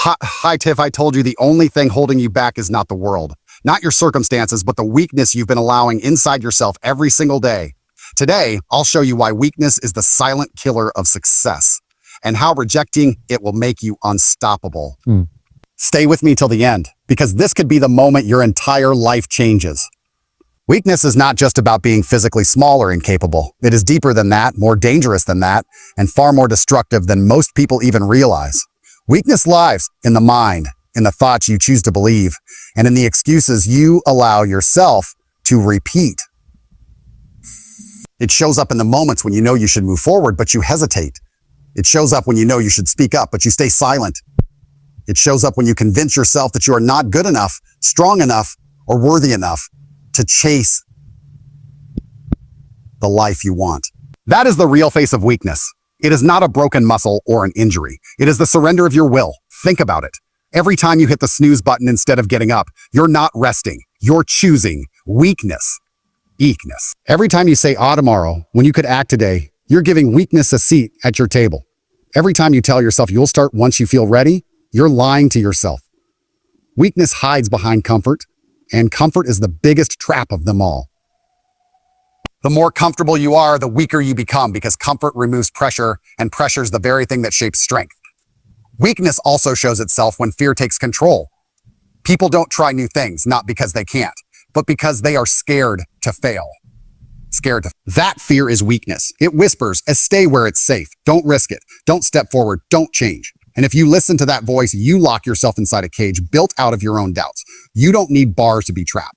Hi, Tiff, I told you the only thing holding you back is not the world, not your circumstances, but the weakness you've been allowing inside yourself every single day. Today, I'll show you why weakness is the silent killer of success and how rejecting it will make you unstoppable. Stay with me till the end, because this could be the moment your entire life changes. Weakness is not just about being physically small or incapable. It is deeper than that, more dangerous than that, and far more destructive than most people even realize. Weakness lies in the mind, in the thoughts you choose to believe, and in the excuses you allow yourself to repeat. It shows up in the moments when you know you should move forward, but you hesitate. It shows up when you know you should speak up, but you stay silent. It shows up when you convince yourself that you are not good enough, strong enough, or worthy enough to chase the life you want. That is the real face of weakness. It is not a broken muscle or an injury. It is the surrender of your will. Think about it. Every time you hit the snooze button instead of getting up, you're not resting. You're choosing weakness. Eekness. Every time you say, tomorrow, when you could act today, you're giving weakness a seat at your table. Every time you tell yourself you'll start once you feel ready, you're lying to yourself. Weakness hides behind comfort, and comfort is the biggest trap of them all. The more comfortable you are, the weaker you become, because comfort removes pressure, and pressure is the very thing that shapes strength. Weakness also shows itself when fear takes control. People don't try new things, not because they can't, but because they are scared to fail. That fear is weakness. It whispers, stay where it's safe. Don't risk it. Don't step forward. Don't change. And if you listen to that voice, you lock yourself inside a cage built out of your own doubts. You don't need bars to be trapped.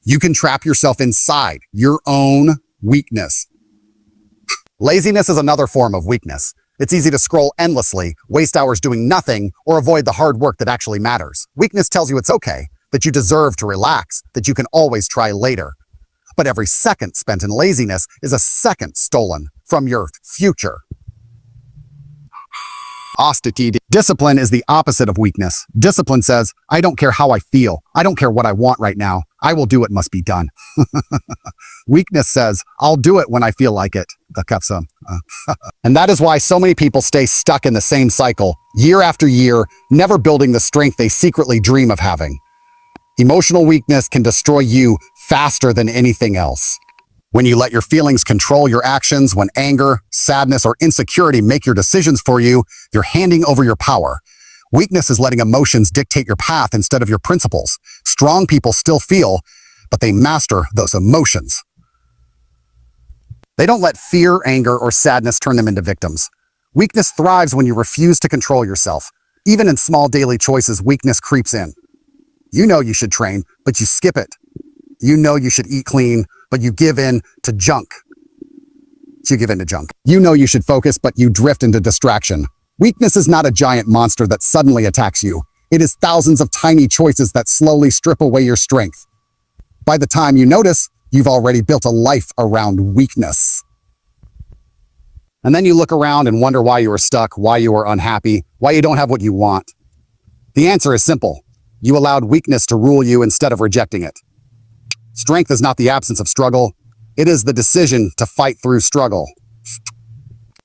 You can trap yourself inside your own weakness. Laziness is another form of weakness. It's easy to scroll endlessly, waste hours doing nothing, or avoid the hard work that actually matters. Weakness tells you it's okay, that you deserve to relax, that you can always try later. But every second spent in laziness is a second stolen from your future. Discipline is the opposite of weakness. Discipline says, I don't care how I feel. I don't care what I want right now. I will do what must be done. Weakness says, I'll do it when I feel like it. And that is why so many people stay stuck in the same cycle, year after year, never building the strength they secretly dream of having. Emotional weakness can destroy you faster than anything else. When you let your feelings control your actions, when anger, sadness, or insecurity make your decisions for you, you're handing over your power. Weakness is letting emotions dictate your path instead of your principles. Strong people still feel, but they master those emotions. They don't let fear, anger, or sadness turn them into victims. Weakness thrives when you refuse to control yourself. Even in small daily choices, weakness creeps in. You know you should train, but you skip it. You know you should eat clean, but you give in to junk. You know you should focus, but you drift into distraction. Weakness is not a giant monster that suddenly attacks you. It is thousands of tiny choices that slowly strip away your strength. By the time you notice, you've already built a life around weakness. And then you look around and wonder why you are stuck, why you are unhappy, why you don't have what you want. The answer is simple. You allowed weakness to rule you instead of rejecting it. Strength is not the absence of struggle. It is the decision to fight through struggle.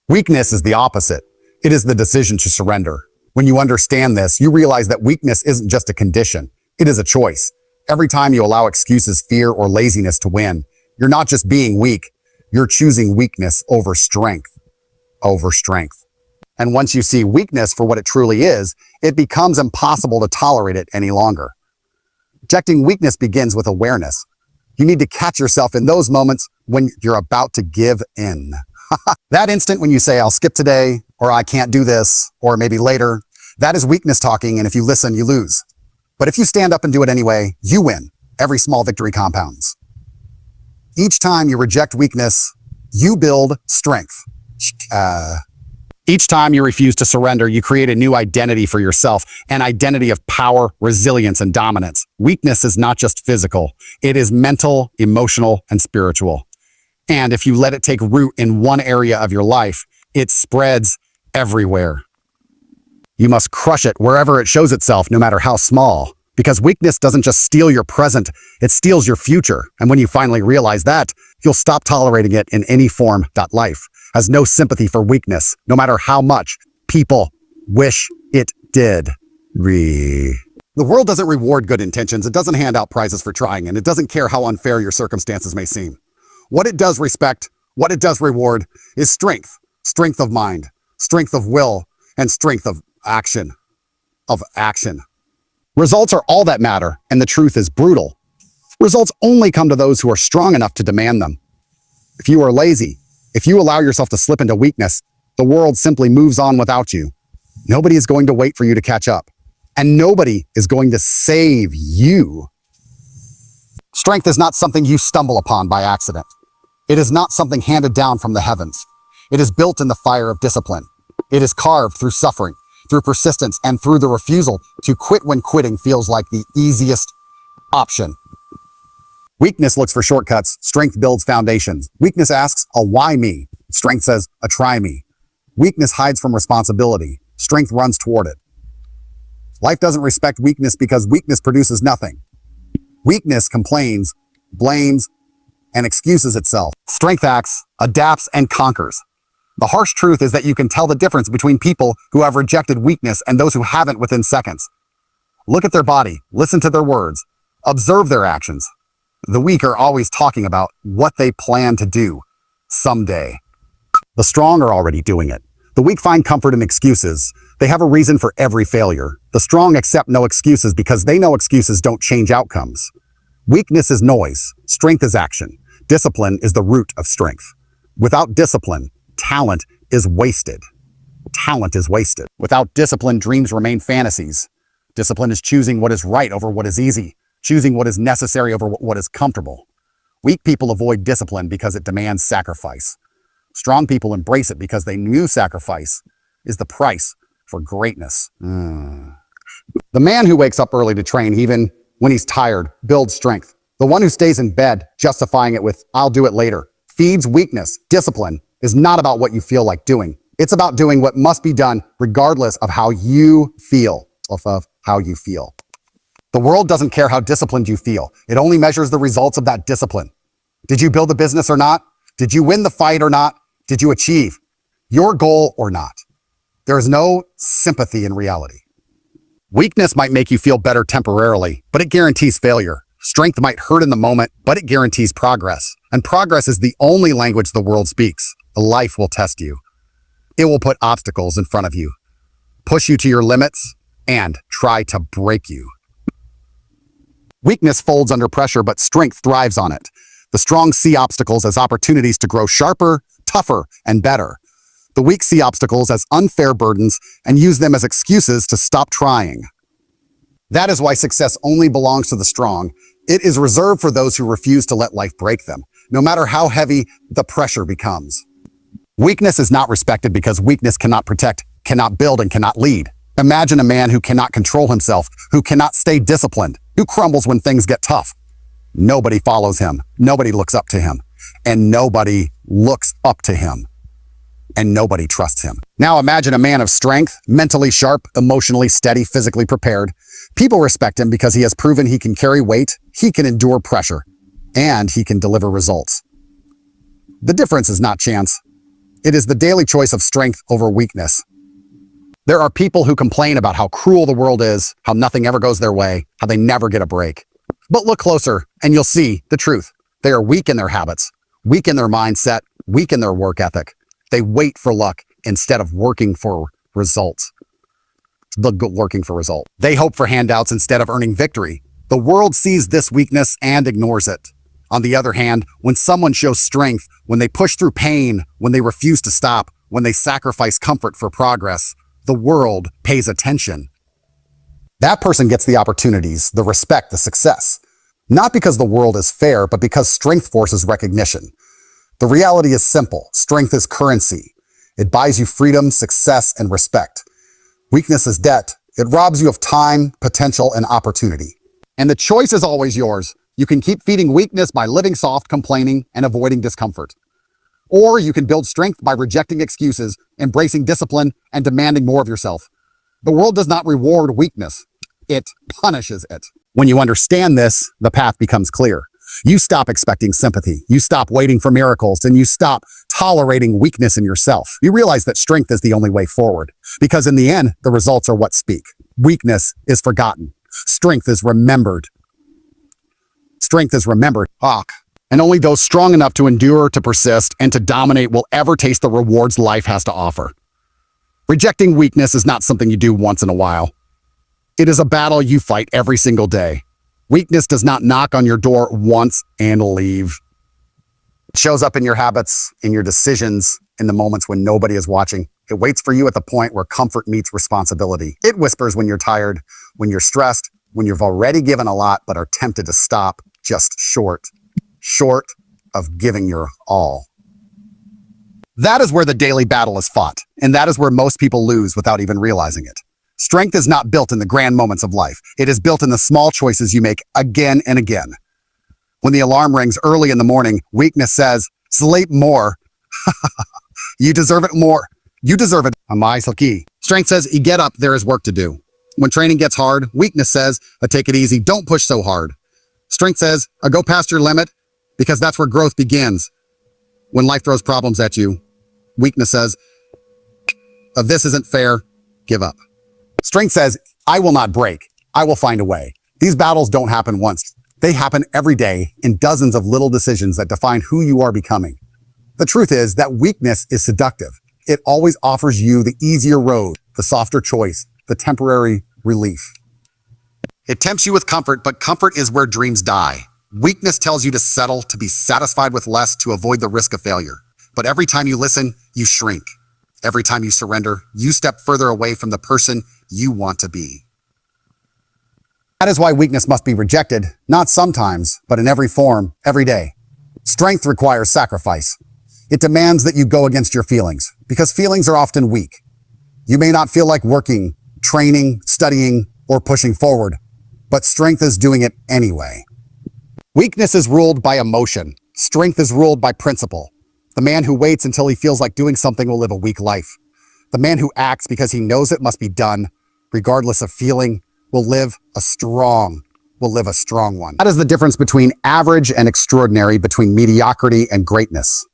Weakness is the opposite. It is the decision to surrender. When you understand this, you realize that weakness isn't just a condition. It is a choice. Every time you allow excuses, fear, or laziness to win, you're not just being weak. You're choosing weakness over strength. And once you see weakness for what it truly is, it becomes impossible to tolerate it any longer. Rejecting weakness begins with awareness. You need to catch yourself in those moments when you're about to give in. That instant when you say, I'll skip today, or I can't do this, or maybe later, that is weakness talking, and if you listen, you lose. But if you stand up and do it anyway, you win. Every small victory compounds. Each time you reject weakness, you build strength. Each time you refuse to surrender, you create a new identity for yourself, an identity of power, resilience, and dominance. Weakness is not just physical. It is mental, emotional, and spiritual. And if you let it take root in one area of your life, it spreads everywhere. You must crush it wherever it shows itself, no matter how small. Because weakness doesn't just steal your present, it steals your future. And when you finally realize that, you'll stop tolerating it in any form. Life has no sympathy for weakness, no matter how much people wish it Did. The world doesn't reward good intentions. It doesn't hand out prizes for trying, and it doesn't care how unfair your circumstances may seem. What it does respect, what it does reward, is strength. Strength of mind, strength of will, and strength of action. Results are all that matter, and the truth is brutal. Results only come to those who are strong enough to demand them. If you are lazy, if you allow yourself to slip into weakness, the world simply moves on without you. Nobody is going to wait for you to catch up, and nobody is going to save you. Strength is not something you stumble upon by accident. It is not something handed down from the heavens. It is built in the fire of discipline. It is carved through suffering, through persistence, and through the refusal to quit when quitting feels like the easiest option. Weakness looks for shortcuts. Strength builds foundations. Weakness asks, a why me? Strength says, a try me. Weakness hides from responsibility. Strength runs toward it. Life doesn't respect weakness because weakness produces nothing. Weakness complains, blames, and excuses itself. Strength acts, adapts, and conquers. The harsh truth is that you can tell the difference between people who have rejected weakness and those who haven't within seconds. Look at their body, listen to their words, observe their actions. The weak are always talking about what they plan to do someday. The strong are already doing it. The weak find comfort in excuses. They have a reason for every failure. The strong accept no excuses because they know excuses don't change outcomes. Weakness is noise. Strength is action. Discipline is the root of strength. Without discipline, talent is wasted. Talent is wasted. Without discipline, dreams remain fantasies. Discipline is choosing what is right over what is easy, choosing what is necessary over what is comfortable. Weak people avoid discipline because it demands sacrifice. Strong people embrace it because they knew sacrifice is the price for greatness. The man who wakes up early to train, even when he's tired, builds strength. The one who stays in bed, justifying it with, I'll do it later, feeds weakness. Discipline is not about what you feel like doing. It's about doing what must be done regardless of how you feel. The world doesn't care how disciplined you feel. It only measures the results of that discipline. Did you build a business or not? Did you win the fight or not? Did you achieve your goal or not? There is no sympathy in reality. Weakness might make you feel better temporarily, but it guarantees failure. Strength might hurt in the moment, but it guarantees progress. And progress is the only language the world speaks. Life will test you. It will put obstacles in front of you, push you to your limits, and try to break you. Weakness folds under pressure, but strength thrives on it. The strong see obstacles as opportunities to grow sharper, tougher, and better. The weak see obstacles as unfair burdens and use them as excuses to stop trying. That is why success only belongs to the strong. It is reserved for those who refuse to let life break them, no matter how heavy the pressure becomes. Weakness is not respected because weakness cannot protect, cannot build, and cannot lead. Imagine a man who cannot control himself, who cannot stay disciplined, who crumbles when things get tough. Nobody follows him. Nobody looks up to him. And nobody looks up to him. And nobody trusts him. Now imagine a man of strength, mentally sharp, emotionally steady, physically prepared. People respect him because he has proven he can carry weight, he can endure pressure, and he can deliver results. The difference is not chance. It is the daily choice of strength over weakness. There are people who complain about how cruel the world is, how nothing ever goes their way, how they never get a break. But look closer and you'll see the truth. They are weak in their habits, weak in their mindset, weak in their work ethic. They wait for luck instead of working for results. They hope for handouts instead of earning victory. The world sees this weakness and ignores it. On the other hand, when someone shows strength, when they push through pain, when they refuse to stop, when they sacrifice comfort for progress, the world pays attention. That person gets the opportunities, the respect, the success. Not because the world is fair, but because strength forces recognition. The reality is simple. Strength is currency. It buys you freedom, success, and respect. Weakness is debt. It robs you of time, potential, and opportunity. And the choice is always yours. You can keep feeding weakness by living soft, complaining, and avoiding discomfort. Or you can build strength by rejecting excuses, embracing discipline, and demanding more of yourself. The world does not reward weakness. It punishes it. When you understand this, the path becomes clear. You stop expecting sympathy. You stop waiting for miracles, and you stop tolerating weakness in yourself. You realize that strength is the only way forward, because in the end, the results are what speak. Weakness is forgotten. Strength is remembered. Strength is remembered. And only those strong enough to endure, to persist, and to dominate will ever taste the rewards life has to offer. Rejecting weakness is not something you do once in a while. It is a battle you fight every single day. Weakness does not knock on your door once and leave. It shows up in your habits, in your decisions, in the moments when nobody is watching. It waits for you at the point where comfort meets responsibility. It whispers when you're tired, when you're stressed, when you've already given a lot but are tempted to stop, just short of giving your all. That is where the daily battle is fought, and that is where most people lose without even realizing it. Strength is not built in the grand moments of life. It is built in the small choices you make again and again. When the alarm rings early in the morning, weakness says, sleep more. You deserve it more. You deserve it. Strength says, you get up, there is work to do. When training gets hard, weakness says, take it easy, don't push so hard. Strength says, go past your limit, because that's where growth begins. When life throws problems at you, weakness says, this isn't fair, give up. Strength says, I will not break. I will find a way. These battles don't happen once. They happen every day in dozens of little decisions that define who you are becoming. The truth is that weakness is seductive. It always offers you the easier road, the softer choice, the temporary relief. It tempts you with comfort, but comfort is where dreams die. Weakness tells you to settle, to be satisfied with less, to avoid the risk of failure. But every time you listen, you shrink. Every time you surrender, you step further away from the person you want to be. That is why weakness must be rejected, not sometimes, but in every form, every day. Strength requires sacrifice. It demands that you go against your feelings, because feelings are often weak. You may not feel like working, training, studying, or pushing forward, but strength is doing it anyway. Weakness is ruled by emotion. Strength is ruled by principle. The man who waits until he feels like doing something will live a weak life. The man who acts because he knows it must be done, regardless of feeling, will live a strong one. That is the difference between average and extraordinary, between mediocrity and greatness.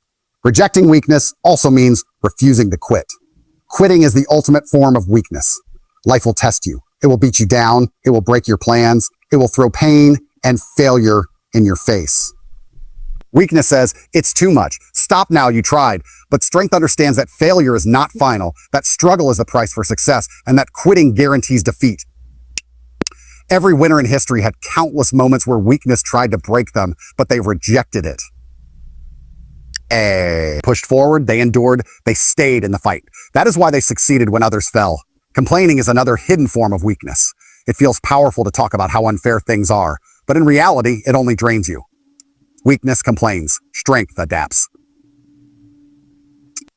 Rejecting weakness also means refusing to quit. Quitting is the ultimate form of weakness. Life will test you. It will beat you down. It will break your plans. It will throw pain and failure in your face. Weakness says, it's too much. Stop now, you tried. But strength understands that failure is not final, that struggle is the price for success, and that quitting guarantees defeat. Every winner in history had countless moments where weakness tried to break them, but they rejected it. Pushed forward, they endured, they stayed in the fight. That is why they succeeded when others fell. Complaining is another hidden form of weakness. It feels powerful to talk about how unfair things are, but in reality, it only drains you. Weakness complains. Strength adapts.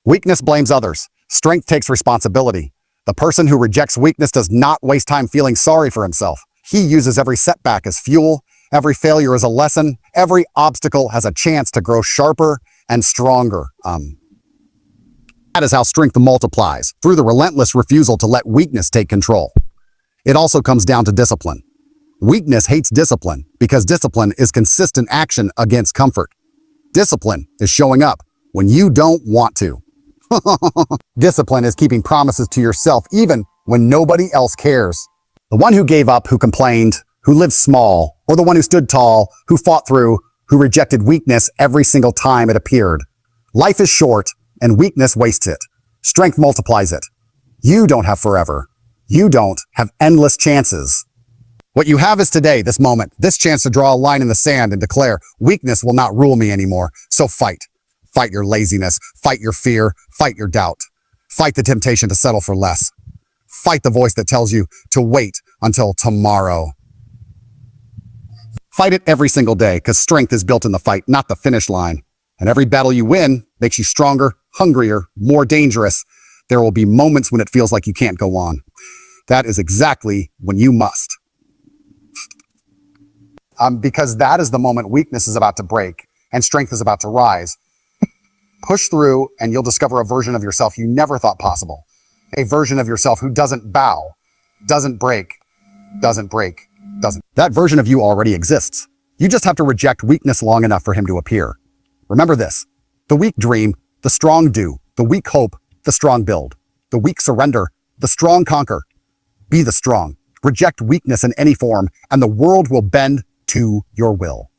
Weakness blames others. Strength takes responsibility. The person who rejects weakness does not waste time feeling sorry for himself. He uses every setback as fuel, every failure as a lesson, every obstacle has a chance to grow sharper and stronger. That is how strength multiplies, through the relentless refusal to let weakness take control. It also comes down to discipline. Weakness hates discipline because discipline is consistent action against comfort. Discipline is showing up when you don't want to. Discipline is keeping promises to yourself even when nobody else cares. The one who gave up, who complained, who lived small, or the one who stood tall, who fought through, who rejected weakness every single time it appeared. Life is short and weakness wastes it. Strength multiplies it. You don't have forever. You don't have endless chances. What you have is today, this moment, this chance to draw a line in the sand and declare, weakness will not rule me anymore. So fight. Fight your laziness. Fight your fear. Fight your doubt. Fight the temptation to settle for less. Fight the voice that tells you to wait until tomorrow. Fight it every single day, because strength is built in the fight, not the finish line. And every battle you win makes you stronger, hungrier, more dangerous. There will be moments when it feels like you can't go on. That is exactly when you must. Because that is the moment weakness is about to break and strength is about to rise. Push through and you'll discover a version of yourself you never thought possible. A version of yourself who doesn't bow, doesn't break. That version of you already exists. You just have to reject weakness long enough for him to appear. Remember this: the weak dream, the strong do; the weak hope, the strong build; the weak surrender, the strong conquer. Be the strong. Reject weakness in any form, and the world will bend to your will.